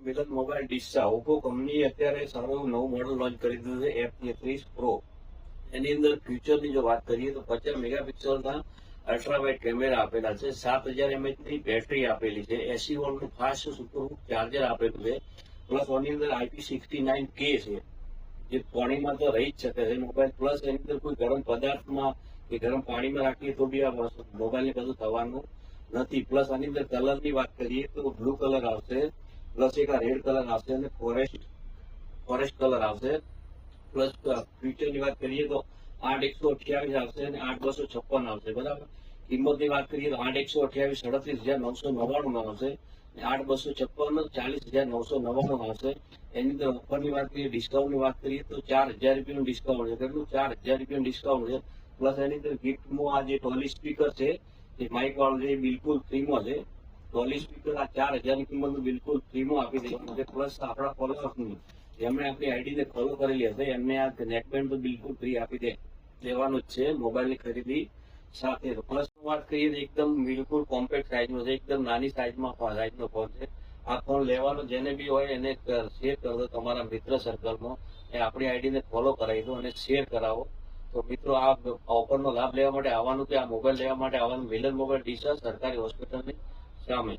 મિલન mobile Deesa Oppo કંપનીએ અત્યારે સારું એવું નવું મોડલ લોન્ચ કરી દીધું છે F33 પ્રો. એની અંદર ફ્યુચરની જો વાત કરીએ તો 50 મેગાપિક્સલના અલ્ટ્રાવાઇડ કેમેરા આપેલા છે, 7000 mAh ની બેટરી આપેલી છે, 80 વોલ્ટનું ફાસ્ટ સુપરહૂક ચાર્જર આપેલું છે, પ્લસ આની અંદર IP69K છે, જે પાણીમાં તો રહી જ શકે છે મોબાઈલ. પ્લસ એની અંદર કોઈ ગરમ પદાર્થમાં કે ગરમ પાણીમાં રાખીએ તો બી આ મોબાઈલને કશું થવાનું નથી. પ્લસ આની અંદર કલરની વાત કરીએ તો બ્લુ કલર આવશે, પ્લસ એક આ રેડ કલર આવશે અને ફોરેસ્ટ કલર આવશે. પ્લસ ફ્યુચરની વાત કરીએ તો 8128 આવશે અને 8256 આવશે. બરાબર. કિંમતની વાત કરીએ તો 8128 37,999 આવશે અને 8256 40,999 આવશે. એની અંદર ઓફરની વાત કરીએ, ડિસ્કાઉન્ટની વાત કરીએ તો 4000 રૂપિયાનું ડિસ્કાઉન્ટ છે. કેટલું? 4000 રૂપિયાનું ડિસ્કાઉન્ટ છે. પ્લસ એની અંદર ગિફ્ટમાં આ જે ટોલી સ્પીકર છે, જે માઇક વાળું છે, એ બિલકુલ ફ્રીમાં છે. ટોલી સ્પીકર આ 4000 ની કિંમતનું બિલકુલ ફ્રીમાં આપી દેવાનું છે. પ્લસ આપણા ફોલોઅર્સની જેમણે આપણી આઈડીને ફોલો કરેલી હશે એમને આ નેકબેન્ડ તો બિલકુલ ફ્રી આપી દેવાનું જ છે મોબાઈલની ખરીદી સાથે. પ્લસ વાત કરીએ તો એકદમ બિલકુલ કોમ્પેક્ટ સાઇઝમાં છે, એકદમ નાની સાઇઝનો ફોન છે. આ ફોન લેવાનો જેને બી હોય એને શેર કરો દો તમારા મિત્ર સર્કલમાં, એ આપણી આઈડીને ફોલો કરાવી દો અને શેર કરાવો. તો મિત્રો આ ઓફરનો લાભ લેવા માટે આવવાનું કે આ મોબાઈલ લેવા માટે આવવાનું મિલન મોબાઈલ ડીસા સરકારી હોસ્પિટલની સામે.